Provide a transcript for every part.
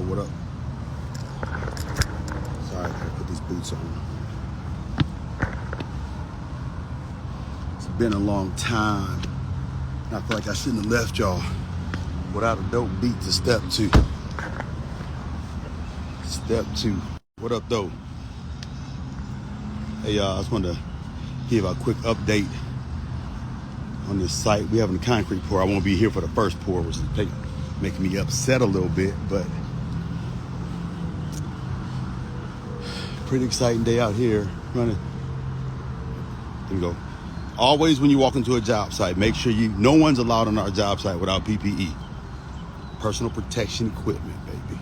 what up? Sorry, I gotta put these boots on. It's been a long time. And I feel like I shouldn't have left y'all without a dope beat to step two. Step two. What up, though? Hey, y'all, I just wanted to give a quick update on this site. We having a concrete pour. I won't be here for the first pour, which is making me upset a little bit, but pretty exciting day out here running. There we go. Always when you walk into a job site, make sure no one's allowed on our job site without PPE. Personal protection equipment, baby.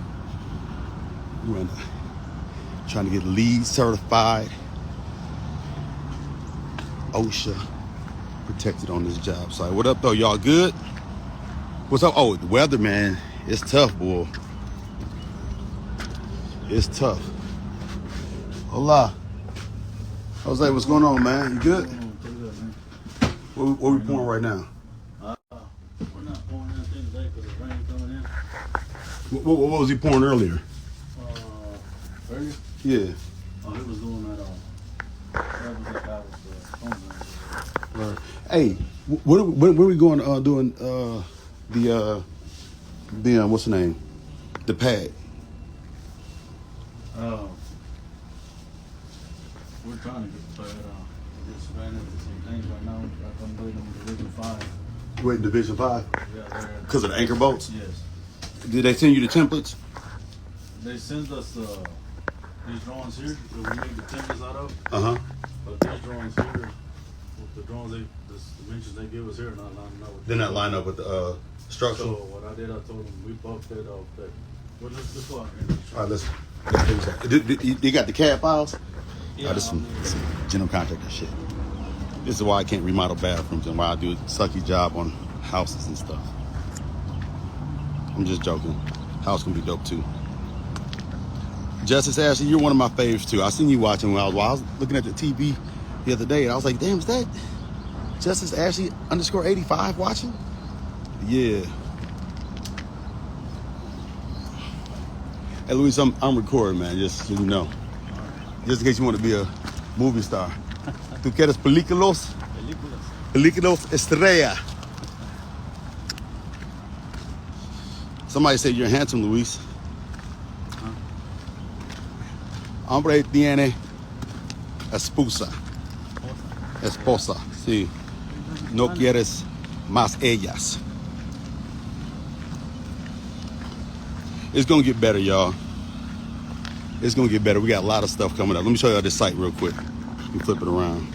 We're trying to get LEED certified, OSHA protected on this job site. What up, though? Y'all good? What's up? Oh, the weather, man. It's tough, boy. It's tough. Hola. Jose, what's going on, man? You good? What are we pouring right now? We're not pouring anything today because the rain coming in. What was he pouring earlier? Earlier? Yeah. Oh, he was doing that. Right. Hey, when are we going doing the what's the name? The pad. We're trying to get the pad. Just ran into some things right now. I'm waiting on Division 5. Wait, Division 5? Yeah, because of the anchor bolts? Yes. Did they send you the templates? They sent us these drawings here that we made the templates out of. But these drawings here, with the drawings, the dimensions they give us here, are not lining up with. They're not lined up with the structure. So what I did, I told them we bumped that off. That. Well, let's go out here. All right, let's finish that. You got the CAD files? Yeah, this is some general contractor shit. This is why I can't remodel bathrooms and why I do a sucky job on houses and stuff. I'm just joking. House can be dope too. Justice Ashley, you're one of my faves too. I seen you watching while I was looking at the TV the other day, and I was like, damn, is that Justice Ashley _85 watching? Yeah. Hey, Luis, I'm recording, man, just so you know. Just in case you want to be a movie star. ¿Tú quieres películas? Películas estrella. Somebody said you're handsome, Luis. Hombre tiene esposa. Esposa, sí. No quieres más ellas. It's gonna get better, y'all. It's gonna get better. We got a lot of stuff coming up. Let me show y'all this site real quick. Let me flip it around.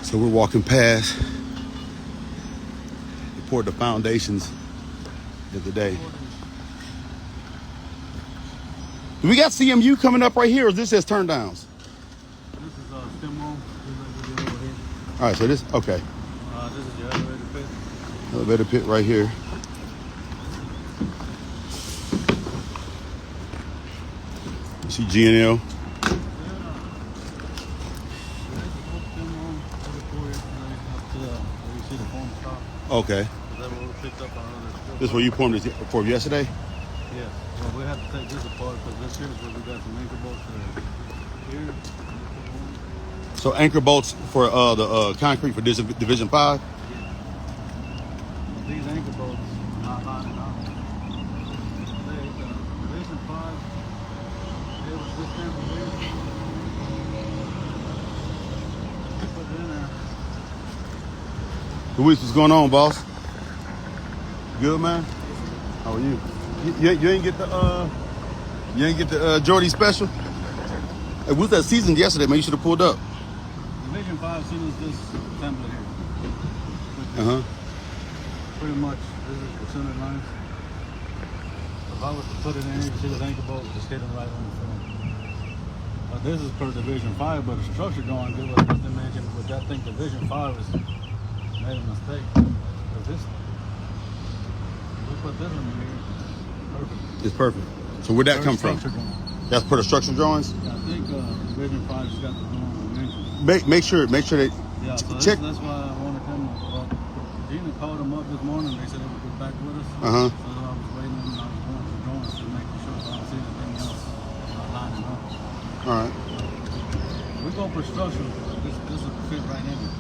So we're walking past. We poured the foundations the other day. Do we got CMU coming up right here, or is this as turn downs? This is stem on. All right, so this, okay. This is the elevator pit. Elevator pit right here. You see GNL? Okay. This is where you poured this for yesterday? Yes. Well, we have to take this apart because this here is where we got some anchor bolts here. So anchor bolts for the concrete for Division 5? Yeah. These anchor bolts not lining up. Division 5, it was this temple here. Put it in there. Luis, what's going on, boss? Good, man? How are you? You ain't get the Jordy special? It was that season yesterday, man. You should have pulled up. Division 5 sent us this template here. Pretty much, this is the center line. If I was to put it in here, you see the anchor bolt just hitting right on the front. This is per Division 5, but the structure drawing give us this dimension, which I think Division 5 has made a mistake. Because this, we put this in here, perfect. It's perfect. So where'd that come from? That's per the structural drawings? Yeah, I think Division 5 has got the wrong dimensions. Make sure they Yeah, so check. that's why I want to come. Gina called them up this morning. They said they would get back with us. Uh-huh. So I was waiting on them. I was going to the drawings to make sure if I don't see anything else lining up. All right. We go for structure. This is a fit right in it.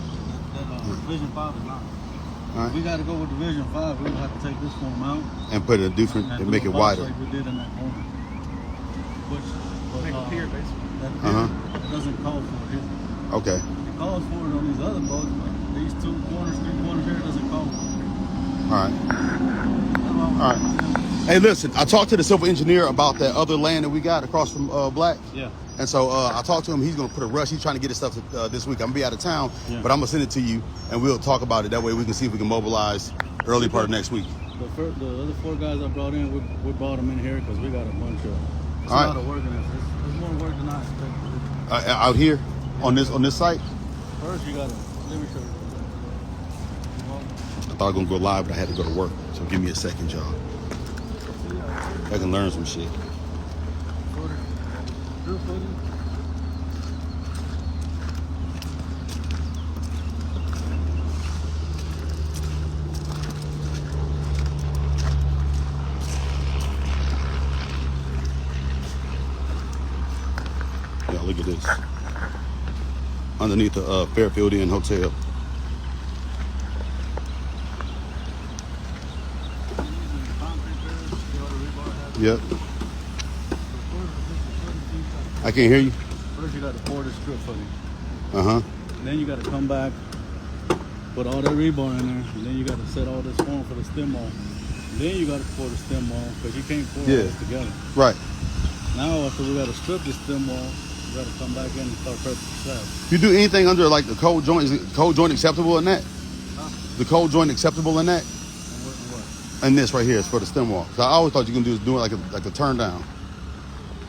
Division 5 is not. All right. We got to go with Division 5. We would have to take this form out And put a different and make it wider. Like we did in that corner. But, Make a pier, basically. That pier doesn't call for it here. Okay. It calls for it on these other boats, but these 2 corners, 3 corners here doesn't call for it. All right. All right. Hey, listen, I talked to the civil engineer about that other land that we got across from Black. Yeah. And so I talked to him. He's going to put a rush. He's trying to get his stuff this week. I'm going to be out of town, but I'm going to send it to you, and we'll talk about it. That way we can see if we can mobilize early part of next week. The other 4 guys I brought in, we brought them in here because we got a bunch of... It's a lot of work in this. It's more work than I expected. Out here? On this site? First, you got to... Let me show you. I thought I was going to go live, but I had to go to work. So give me a second, y'all. I can learn some shit. Yeah, look at this. Underneath the Fairfield Inn Hotel. Yep. I can't hear you. First, you got to pour this strip footing. Uh-huh. Then you got to come back, put all that rebar in there, and then you got to set all this form for the stem wall. Then you got to pour the stem wall because you can't pour all this together. Right. Now, after we got to strip the stem wall, you got to come back in and start prepping the slab. You do anything under like the cold joint? Is the cold joint acceptable in that? Huh? The cold joint acceptable in that? And what? And this right here is for the stem wall. So I always thought you can do is doing like a turn down.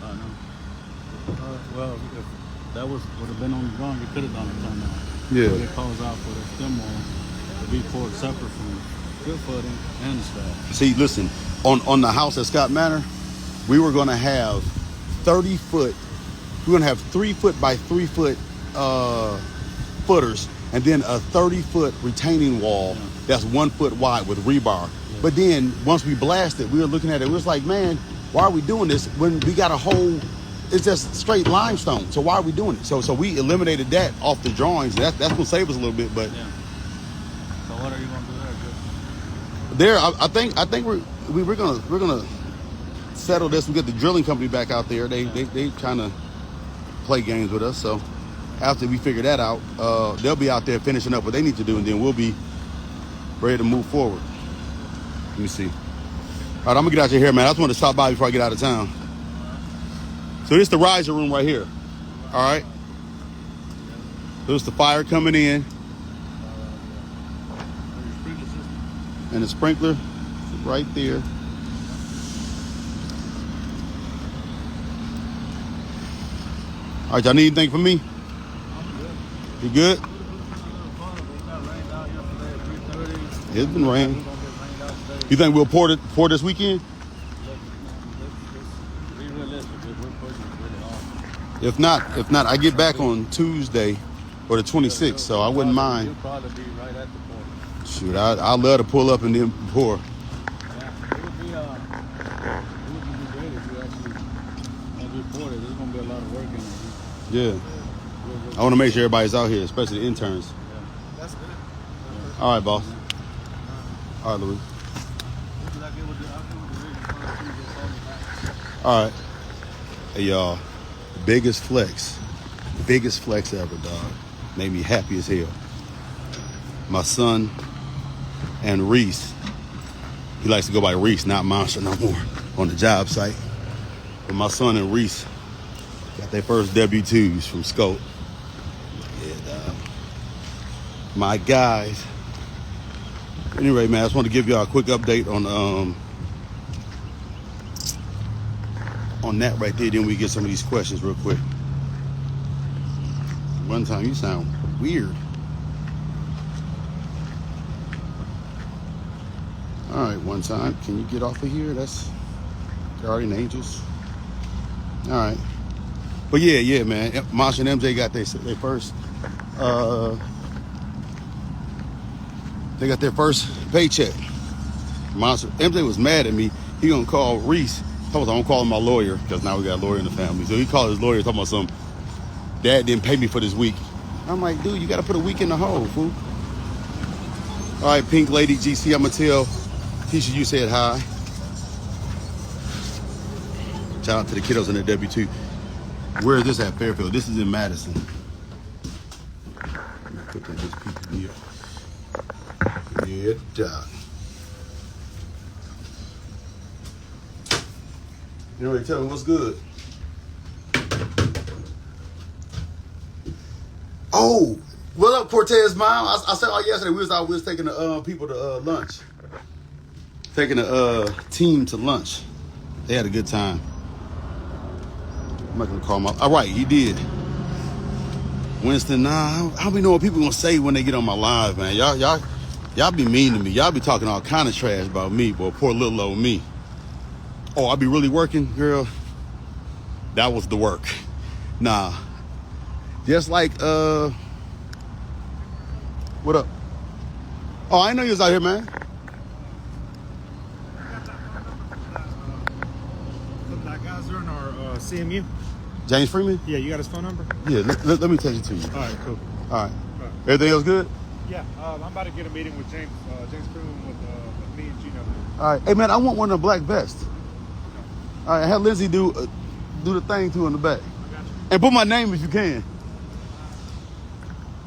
No. Well, if that would have been on the drawing, you could have done it turn down. Yeah. But it calls out for the stem wall to be poured separate from the strip footing and the slab. See, listen, on the house at Scott Manor, we were going to have 30 foot. We're going to have 3 foot by 3 foot footers, and then a 30 foot retaining wall that's 1 foot wide with rebar. But then once we blasted, we were looking at it. It was like, man, why are we doing this when we got a whole? It's just straight limestone. So why are we doing it? So we eliminated that off the drawings. That's gonna save us a little bit. But yeah. So what are you gonna do there? I think we're gonna settle this. We get the drilling company back out there. They kind of play games with us. So after we figure that out, they'll be out there finishing up what they need to do, and then we'll be ready to move forward. Let me see. All right, I'm gonna get out your hair, man. I just want to stop by before I get out of town. So this is the riser room right here. All right. There's the fire coming in. And the sprinkler is right there. All right, y'all need anything from me? You good? It's been raining. You think we'll pour this weekend? If not, I get back on Tuesday or the 26th, so I wouldn't mind. You'll probably be right at the point. Shoot, I'd love to pull up and then pour. Yeah, it would be great if you actually report it. There's gonna be a lot of work in it. Yeah. I want to make sure everybody's out here, especially the interns. Yeah. That's good. All right, boss. All right, Louis. All right. Hey, y'all. Biggest flex ever, dog. Made me happy as hell. My son and Reese, he likes to go by Reese, not Monster no more, on the job site. But my son and Reese got their first W-2s from Scope. Yeah, dog. My guys. Anyway, man, I just want to give y'all a quick update on that right there, then we get some of these questions real quick. One time, you sound weird. All right, one time, can you get off of here? That's Guardian Angels. All right. But yeah, man, Masha and MJ got their first They got their first paycheck. Monster. MJ was mad at me. He gonna call Reese. I'm gonna call him my lawyer because now we got a lawyer in the family. So he called his lawyer talking about some. Dad didn't pay me for this week. I'm like, dude, you gotta put a week in the hole, fool. All right, Pink Lady GC. I'm gonna tell Tisha you said hi. Shout out to the kiddos in the W2. Where is this at? Fairfield. This is in Madison. Put that this PPE up. Yeah, dog. You know what? Tell me what's good. Oh, what up, Cortez, mom? I said yesterday we was taking the people to lunch, taking the team to lunch. They had a good time. I'm not gonna call him up. All right, he did. Winston, nah, I don't be know what people gonna say when they get on my live, man. Y'all be mean to me. Y'all be talking all kind of trash about me, boy. Poor little old me. Oh, I be really working, girl. That was the work. Nah. Just like, what up? Oh, I didn't know you was out here, man. That guys are in our CMU. James Freeman? Yeah, you got his phone number? Yeah, let me text it to you. All right, cool. All right. Everything else good? Yeah, I'm about to get a meeting with James Freeman with me and Gino. All right. Hey, man, I want one of the black vests. All right, have Lindsay do the thing too in the back. I got you. And put my name if you can.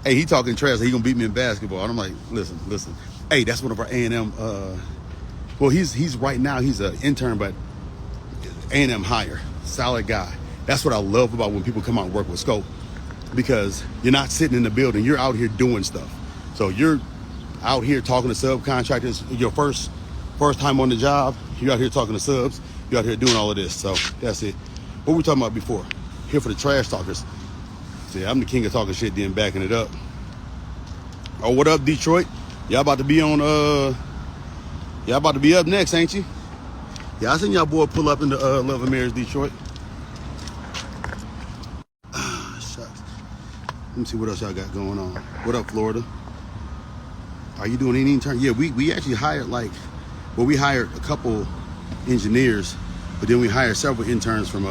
Hey, he talking trash. He gonna beat me in basketball. And I'm like, listen. Hey, that's one of our A&M. Well, he's right now. He's an intern, but A&M hire. Solid guy. That's what I love about when people come out and work with Scope, because you're not sitting in the building. You're out here doing stuff. So you're out here talking to subcontractors. Your first time on the job. You're out here talking to subs. You're out here doing all of this. So that's it. What were we talking about before? Here for the trash talkers. See, I'm the king of talking shit, then backing it up. Oh, what up, Detroit? Y'all about to be on, y'all about to be up next, ain't you? Yeah, I seen y'all boy pull up into Love and Marriage, Detroit. Shucks. Let me see what else y'all got going on. What up, Florida? Are you doing any intern? Yeah, we actually hired we hired a couple engineers, but then we hired several interns from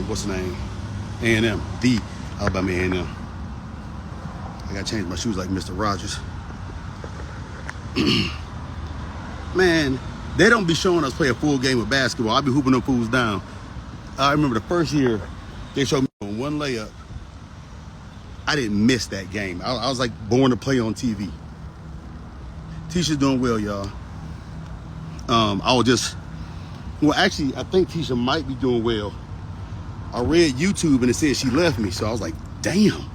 what's the name? A&M, the Alabama A&M. I gotta change my shoes like Mr. Rogers. Man, they don't be showing us play a full game of basketball. I be hooping them fools down. I remember the first year they showed me on one layup. I didn't miss that game. I was like born to play on TV. Tisha's doing well, y'all. Actually, I think Tisha might be doing well. I read YouTube and it said she left me, so I was like, damn,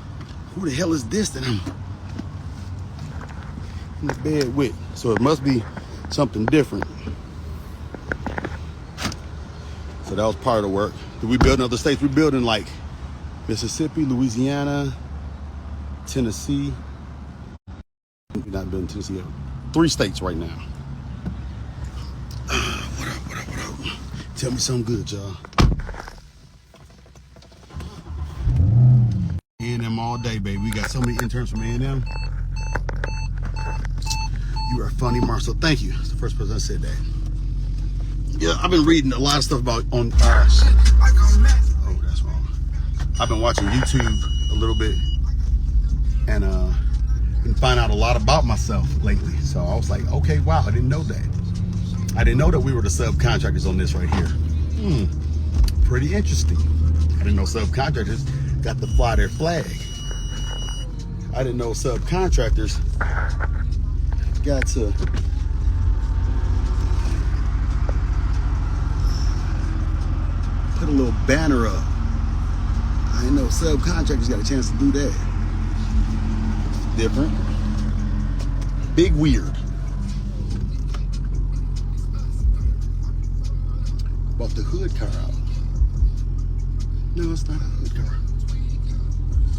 who the hell is this that I'm in the bed with? So it must be something different. So that was part of the work. Did we build in other states? We're building like Mississippi, Louisiana, Tennessee. We're not building Tennessee yet. 3 states right now. What up? Tell me something good, y'all. A&M all day, baby. We got so many interns from A&M. You are funny, Marcel. Thank you. That's the first person I said that. Yeah, I've been reading a lot of stuff about shit. Oh, that's wrong. I've been watching YouTube a little bit and been finding out a lot about myself lately. So I was like, okay, wow, I didn't know that. I didn't know that we were the subcontractors on this right here. Pretty interesting. I didn't know subcontractors got to fly their flag. I didn't know subcontractors got to put a little banner up. I didn't know subcontractors got a chance to do that. Different. Big weird. Bought the hood car out. No, it's not a hood car.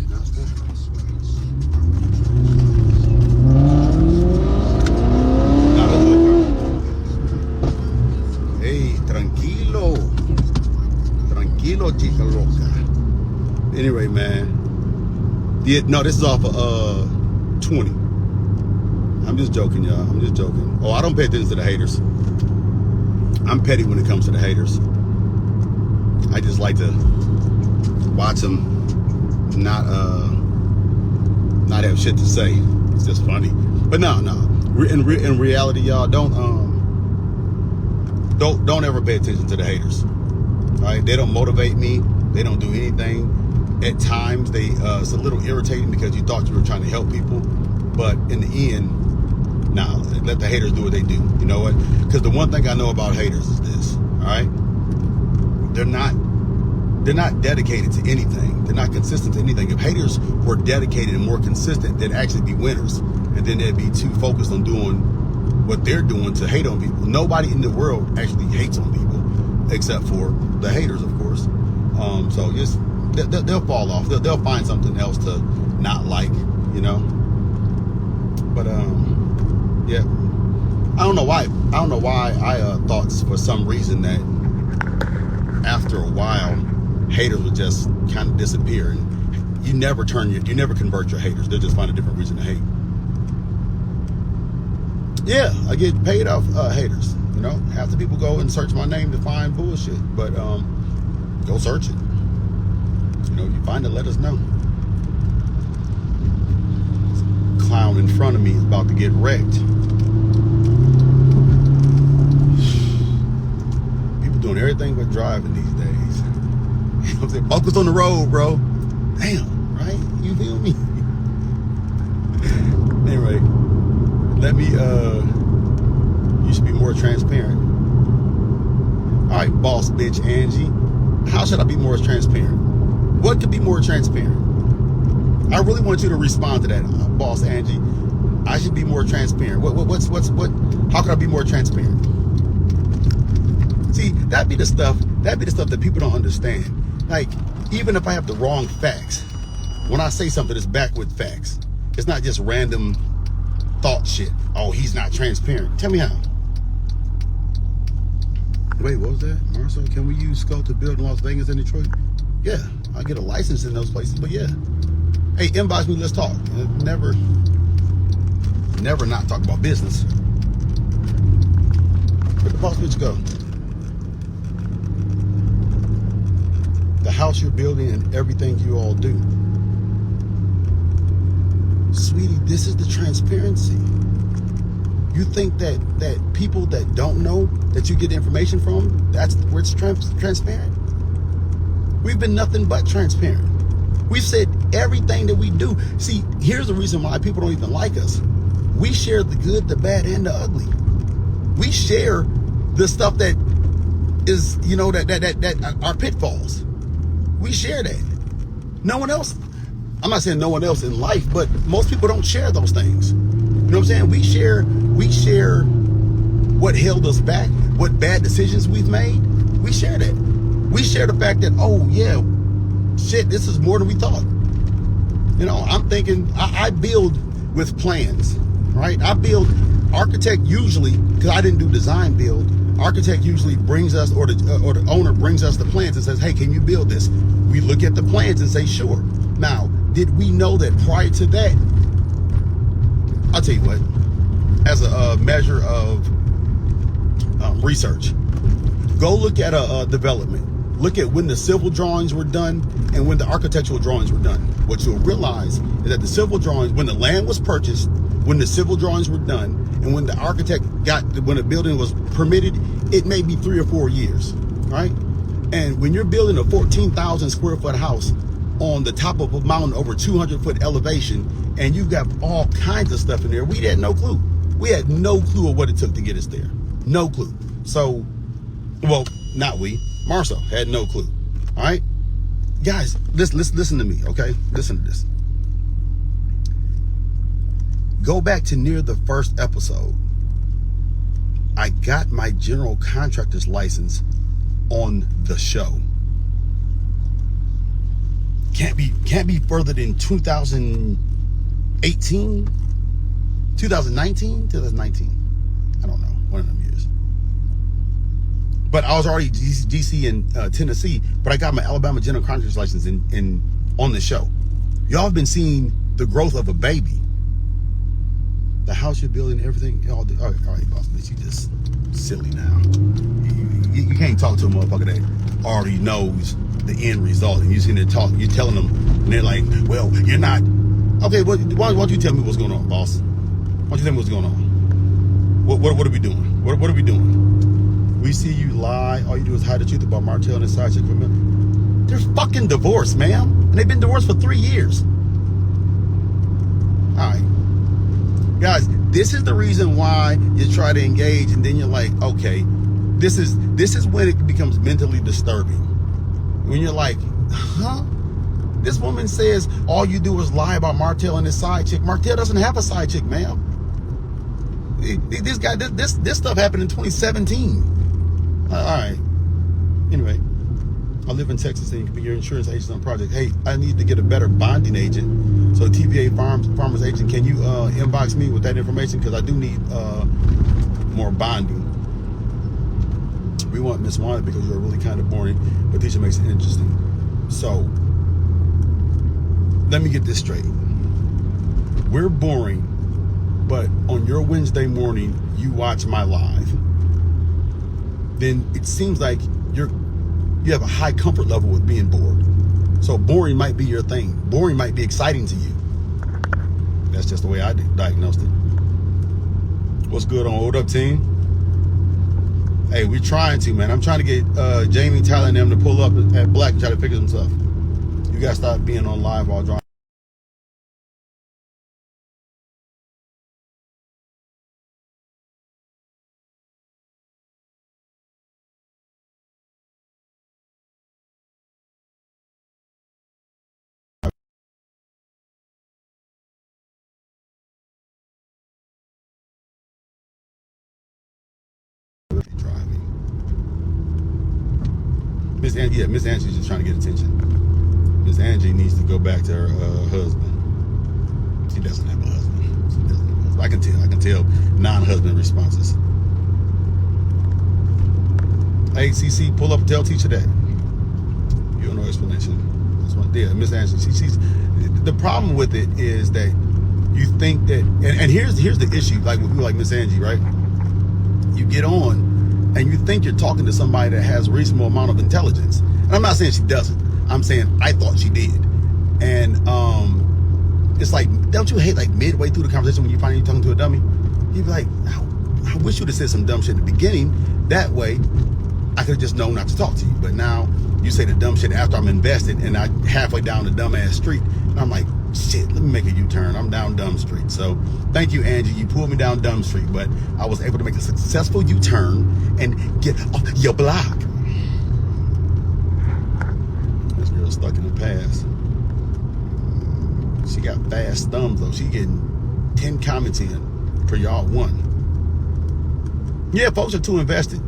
No, it's not. Not a hood car. Hey, tranquilo. Tranquilo, chica loca. Anyway, man. Yeah, no, this is off of 20. I'm just joking, y'all. I'm just joking. Oh, I don't pay attention to the haters. I'm petty when it comes to the haters. I just like to watch them not have shit to say. It's just funny. But no. In reality, y'all, don't ever pay attention to the haters. All right? They don't motivate me. They don't do anything. At times, it's a little irritating because you thought you were trying to help people, but in the end, nah, let the haters do what they do. You know what? Because the one thing I know about haters is this. All right? They're not dedicated to anything. They're not consistent to anything. If haters were dedicated and more consistent, they'd actually be winners. And then they'd be too focused on doing what they're doing to hate on people. Nobody in the world actually hates on people, except for the haters, of course. So just they'll fall off. They'll find something else to not like, you know. But yeah, I don't know why I thought for some reason that after a while haters would just kind of disappear, and you never convert your haters. They'll just find a different reason to hate. Yeah, I get paid off haters. You know, half the people go and search my name to find bullshit, but go search it. You know, if you find it, let us know. This clown in front of me is about to get wrecked. People doing everything but driving these days. You know what I'm saying? Focus on the road, bro. Damn, right? You feel me? Anyway, you should be more transparent. All right, boss bitch Angie. How should I be more transparent? What could be more transparent? I really want you to respond to that, boss Angie. I should be more transparent. What? How could I be more transparent? See, that'd be the stuff that people don't understand. Like, even if I have the wrong facts, when I say something, it's backed with facts. It's not just random thought shit. Oh, he's not transparent. Tell me how. Wait, what was that? Marcel, can we use Scott to build in Las Vegas and Detroit? Yeah, I'll get a license in those places, but yeah. Hey, inbox me, let's talk. Never not talk about business. Where'd the boss bitch go? The house you're building and everything you all do. Sweetie, this is the transparency. You think that people that don't know that you get information from, that's where it's transparent? We've been nothing but transparent. We've said everything that we do. See, here's the reason why people don't even like us. We share the good, the bad, and the ugly. We share the stuff that is, you know, that are pitfalls. We share that. No one else, I'm not saying no one else in life, but most people don't share those things. You know what I'm saying? We share what held us back, what bad decisions we've made. We share that. We share the fact that, oh yeah, shit, this is more than we thought. You know, I'm thinking, I build with plans, right? I build, architect usually, because I didn't do design build, architect usually brings us, or the owner brings us the plans and says, hey, can you build this? We look at the plans and say, sure. Now, did we know that prior to that? I'll tell you what, as a measure of research, go look at a development. Look at when the civil drawings were done and when the architectural drawings were done. What you'll realize is that the civil drawings, when the land was purchased, when the civil drawings were done, and when the architect when the building was permitted, it may be 3 or 4 years, right? And when you're building a 14,000 square foot house on the top of a mountain over 200-foot elevation, and you've got all kinds of stuff in there, we had no clue. We had no clue of what it took to get us there. No clue. So, well, not we. Marcel had no clue. All right, guys, listen to me, okay? Listen to this. Go back to near the first episode. I got my general contractor's license on the show. Can't be further than 2018, 2019. I don't know, one of them years. But I was already DC and Tennessee, but I got my Alabama general contractor's license on the show. Y'all have been seeing the growth of a baby. The house you're building, everything. All right, boss. But you just silly now. You can't talk to a motherfucker that already knows the end result, and you sitting there talking. You telling them, and they're like, "Well, you're not." Okay, why don't you tell me what's going on, boss? Why don't you tell me what's going on? What are we doing? What are we doing? We see you lie. All you do is hide the truth about Martell and his side chick from him. They're fucking divorced, ma'am, and they've been divorced for 3 years. All right. Guys, this is the reason why you try to engage, and then you're like, okay, this is when it becomes mentally disturbing. When you're like, huh? This woman says all you do is lie about Martell and his side chick. Martell doesn't have a side chick, ma'am. This stuff happened in 2017. All right. Anyway, I live in Texas, and you can be your insurance agent on project. Hey, I need to get a better bonding agent. So TVA Farmers agent, can you inbox me with that information? Because I do need more bonding. We want Miss Wanda because you're really kind of boring, but Latisha makes it interesting. So let me get this straight. We're boring, but on your Wednesday morning, you watch my live. Then it seems like you have a high comfort level with being bored. So boring might be your thing. Boring might be exciting to you. That's just the way I diagnosed it. What's good on Hold Up Team? Hey, we're trying to, man. I'm trying to get Jamie, Tyler, and them to pull up at Black and try to figure some stuff. You guys stop being on live while driving. Miss Angie's just trying to get attention. Miss Angie needs to go back to her husband. She doesn't have a husband. She doesn't have a husband. I can tell non-husband responses. Hey, CC, pull up and tell teacher that. You don't know explanation. That's one. Yeah, Miss Angie. She's the problem with it is that you think that, and here's the issue. Like with people like Miss Angie, right? You get on. And you think you're talking to somebody that has a reasonable amount of intelligence. And I'm not saying she doesn't. I'm saying I thought she did. And it's like, don't you hate like midway through the conversation when you find you're talking to a dummy? You'd be like, I wish you'd have said some dumb shit at the beginning. That way, I could have just known not to talk to you. But now you say the dumb shit after I'm invested, and I halfway down the dumbass street, and I'm like, shit, let me make a U-turn. I'm down Dumb Street. So thank you, Angie. You pulled me down Dumb Street, but I was able to make a successful U-turn and get off your block. This girl's stuck in the past. She got fast thumbs, though. She getting 10 comments in for y'all one. Yeah, folks are too invested.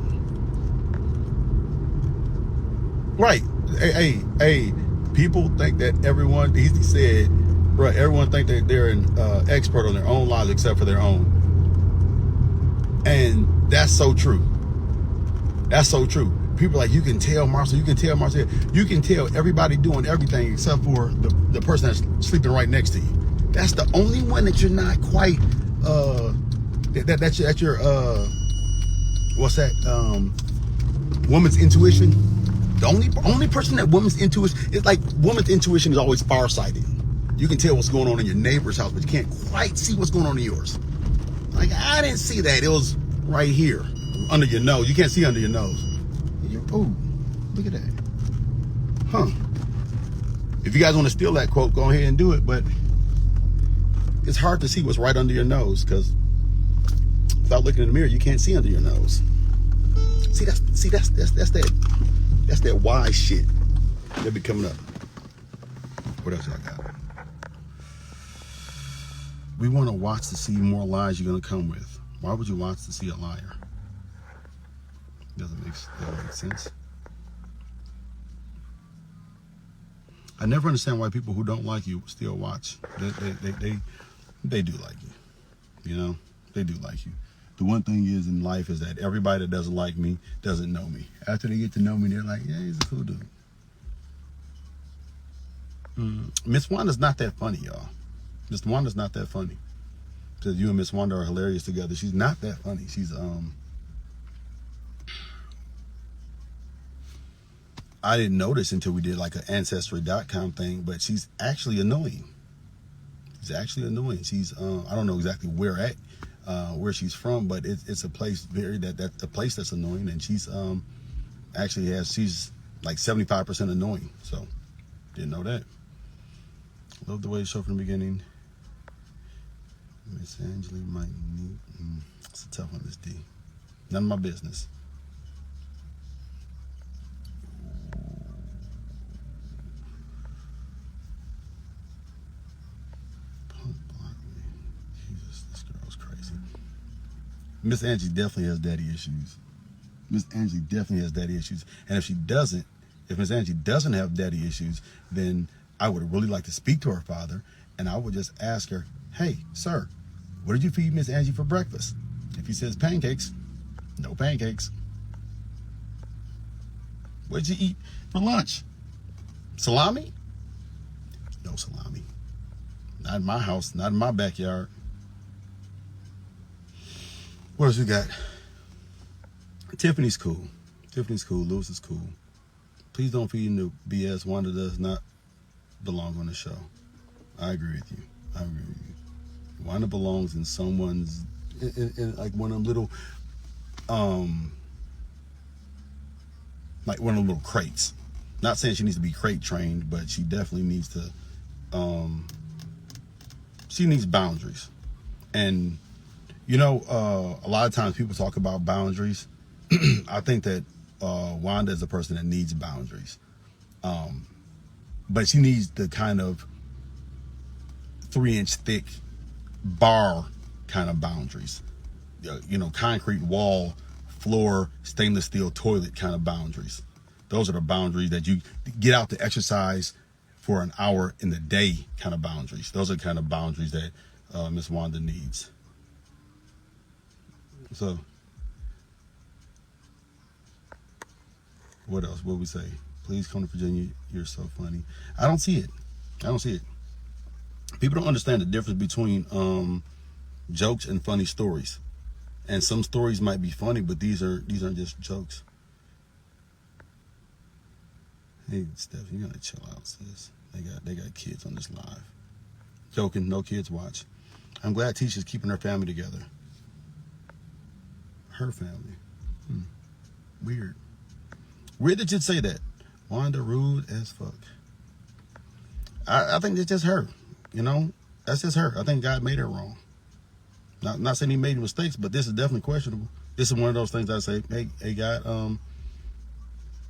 Right. Hey. People think that everyone, he said, right, everyone think that they're an expert on their own lives except for their own. And that's so true. That's so true. People are like, you can tell Marcel, you can tell everybody doing everything except for the person that's sleeping right next to you. That's the only one that you're not quite, that's your what's that, woman's intuition. The only person that woman's intuition is like, woman's intuition is always farsighted. You can tell what's going on in your neighbor's house, but you can't quite see what's going on in yours. Like, I didn't see that. It was right here, under your nose. You can't see under your nose. Oh, look at that. Huh. If you guys want to steal that quote, go ahead and do it, but it's hard to see what's right under your nose because without looking in the mirror, you can't see under your nose. That's that wise shit that be coming up. What else I got? We want to watch to see more lies you're going to come with. Why would you watch to see a liar? Doesn't make sense. I never understand why people who don't like you still watch. They do like you. You know, they do like you. The one thing is in life is that everybody that doesn't like me doesn't know me. After they get to know me, they're like, yeah, he's a cool dude. Miss Wanda's not that funny, y'all. Miss Wanda's not that funny. Because you and Miss Wanda are hilarious together. She's not that funny. She's I didn't notice until we did like an Ancestry.com thing, but she's actually annoying. She's actually annoying. She's I don't know exactly where she's from, but it's a place that's a place that's annoying, and she's she's like 75% annoying. So didn't know that. Love the way it showed from the beginning. Miss Angela might need. It's a tough one, this D. None of my business. Jesus, this girl's crazy. Miss Angie definitely has daddy issues. Miss Angie definitely has daddy issues. And if Miss Angie doesn't have daddy issues, then I would really like to speak to her father, and I would just ask her, hey, sir, what did you feed Miss Angie for breakfast? If he says pancakes, no pancakes. What did you eat for lunch? Salami? No salami. Not in my house, not in my backyard. What else we got? Tiffany's cool. Tiffany's cool. Lewis is cool. Please don't feed into BS. Wanda does not belong on the show. I agree with you. Wanda belongs in someone's in like one of them little like one of them little crates. Not saying she needs to be crate trained, but she definitely needs to she needs boundaries. And you know, a lot of times people talk about boundaries. I think that Wanda is a person that needs boundaries. But she needs the kind of 3-inch thick bar kind of boundaries. You know, concrete wall, floor, stainless steel toilet kind of boundaries. Those are the boundaries that you get out to exercise for an hour in the day kind of boundaries. Those are the kind of boundaries that Miss Wanda needs. So, what else? What we say? Please come to Virginia. You're so funny. I don't see it. People don't understand the difference between jokes and funny stories. And some stories might be funny, but these aren't just jokes. Hey, Steph, you gotta chill out, sis. They got kids on this live. Joking, no kids watch. I'm glad Tisha's keeping her family together. Her family. Weird. Weird that you'd say that. Wanda rude as fuck. I think it's just her. You know, that's just her. I think God made her wrong. Not saying he made mistakes, but this is definitely questionable. This is one of those things I say, hey God,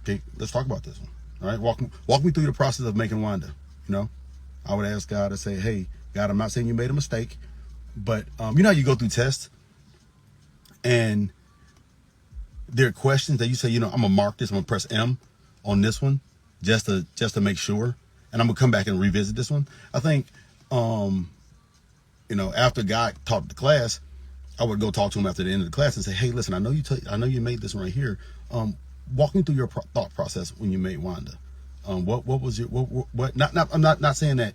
okay, let's talk about this one. All right, walk me through the process of making Wanda. You know, I would ask God to say, hey, God, I'm not saying you made a mistake, but you know how you go through tests and there are questions that you say, you know, I'm gonna mark this, I'm gonna press M on this one just to make sure, and I'm gonna come back and revisit this one. I think, you know, after God taught the class, I would go talk to him after the end of the class and say, hey, listen, I know you made this one right here. Walk me through your thought process when you made Wanda. What was your what? I'm not saying that.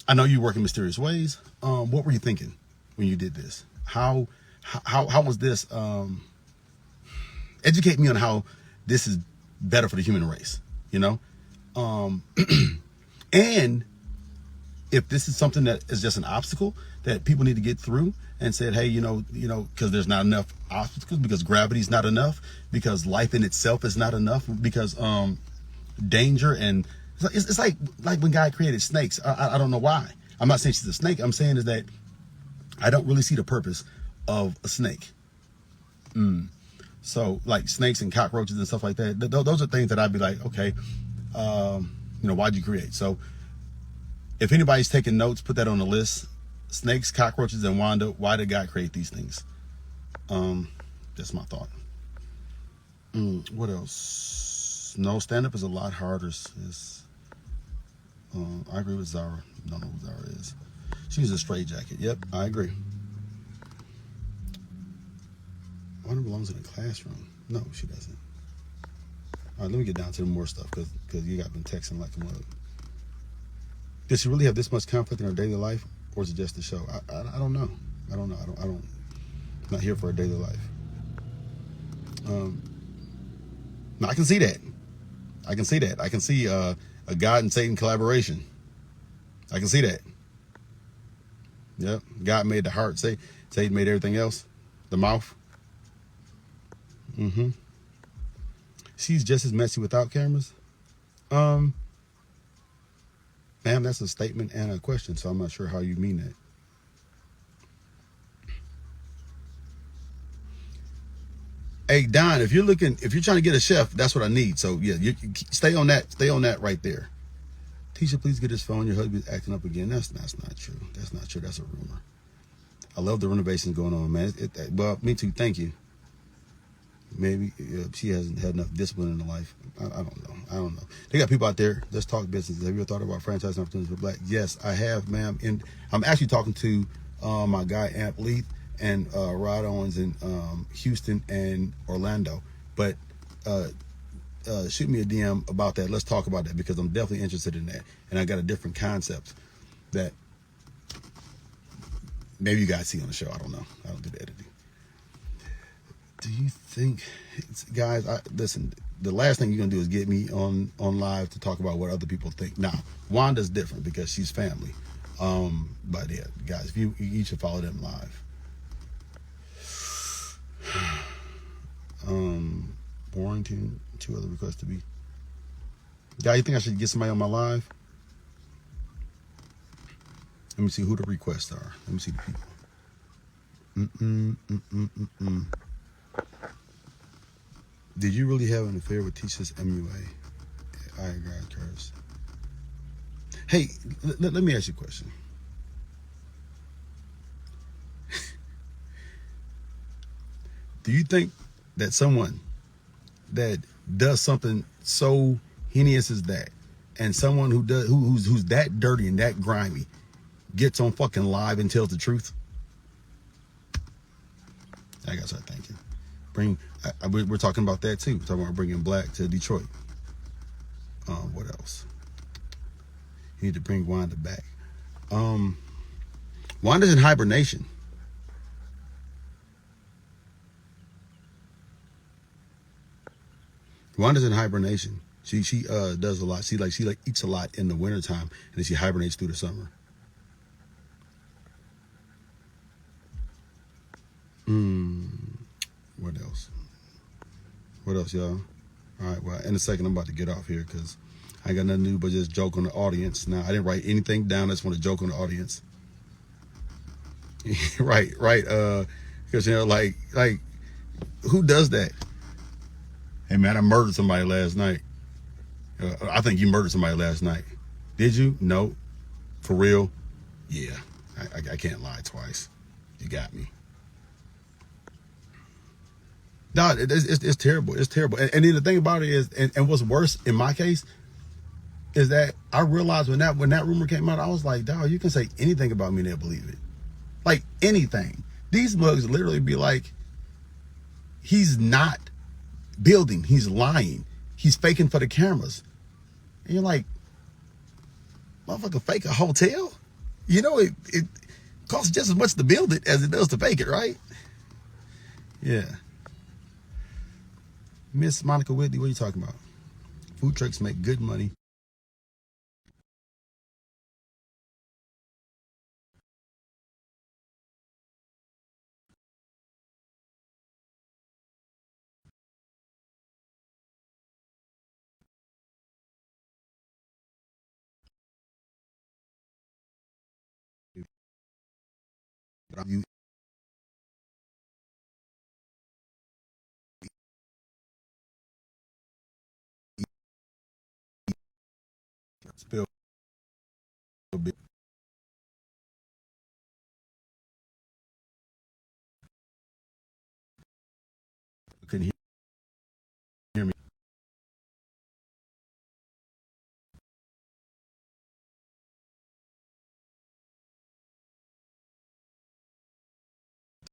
I know you work in mysterious ways. What were you thinking when you did this? How was this? Educate me on how this is better for the human race. You know, and if this is something that is just an obstacle that people need to get through, and said, hey, you know, because there's not enough obstacles, because gravity's not enough, because life in itself is not enough, because danger and it's like when God created snakes. I don't know why. I'm not saying she's a snake. I'm saying is that I don't really see the purpose of a snake. So like snakes and cockroaches and stuff like that. Those are things that I'd be like, okay, you know, why'd you create? So if anybody's taking notes, put that on the list. Snakes, cockroaches, and Wanda. Why did God create these things? That's my thought. What else? No, stand-up is a lot harder, sis. I agree with Zara. Don't know who Zara is. She's a straight jacket. Yep, I agree. Wanda belongs in a classroom. No, she doesn't. All right, let me get down to the more stuff because you got been texting like a mug. Does she really have this much conflict in her daily life, or is it just the show? I don't know. I don't know. I'm not here for a daily life. No, I can see that. I can see that. I can see a God and Satan collaboration. I can see that. Yep. God made the heart. Satan made everything else. The mouth. Mm-hmm. She's just as messy without cameras. Ma'am, that's a statement and a question, so I'm not sure how you mean that. Hey Don, if you're trying to get a chef, that's what I need. So yeah, you stay on that right there. Tisha, please get his phone. Your husband's acting up again. That's not true. That's not true. That's a rumor. I love the renovations going on, man. Well, me too. Thank you. Maybe she hasn't had enough discipline in her life. I don't know. They got people out there. Let's talk business. Have you ever thought about franchising opportunities for Black? Yes, I have, ma'am. And I'm actually talking to my guy Amp Leith and Rod Owens in Houston and Orlando. But shoot me a DM about that. Let's talk about that because I'm definitely interested in that. And I got a different concept that maybe you guys see on the show. I don't know. I don't do the editing. Do you think, guys? Listen. The last thing you're gonna do is get me on live to talk about what other people think. Now, Wanda's different because she's family. But yeah, guys, if you should follow them live. Warrington, 2 other requests to be. Guy, you think I should get somebody on my live? Let me see who the requests are. Let me see the people. Did you really have an affair with Tisha's MUA? I agree, Curtis. Hey, let me ask you a question. Do you think that someone that does something so heinous as that, and someone who's that dirty and that grimy, gets on fucking live and tells the truth? I gotta start thinking. We're talking about that too. We're talking about bringing Black to Detroit. What else? You need to bring Wanda back. Wanda's in hibernation. Wanda's in hibernation. She does a lot. She eats a lot in the wintertime, and then she hibernates through the summer. What else? What else, y'all? All right, well, in a second, I'm about to get off here because I ain't got nothing to do but just joke on the audience. Now, I didn't write anything down. I just want to joke on the audience. right. Because, like, who does that? Hey, man, I murdered somebody last night. I think you murdered somebody last night. Did you? No. For real? Yeah. I can't lie twice. You got me. No, it's terrible. It's terrible. And then the thing about it is, and what's worse in my case, is that I realized when that rumor came out, I was like, dog, you can say anything about me and they'll believe it. Like anything. These mugs literally be like, he's not building, he's lying. He's faking for the cameras. And you're like, motherfucker, fake a hotel? You know, it costs just as much to build it as it does to fake it, right? Yeah. Miss Monica Whitley, what are you talking about? Food trucks make good money. You spill a bit. Couldn't hear.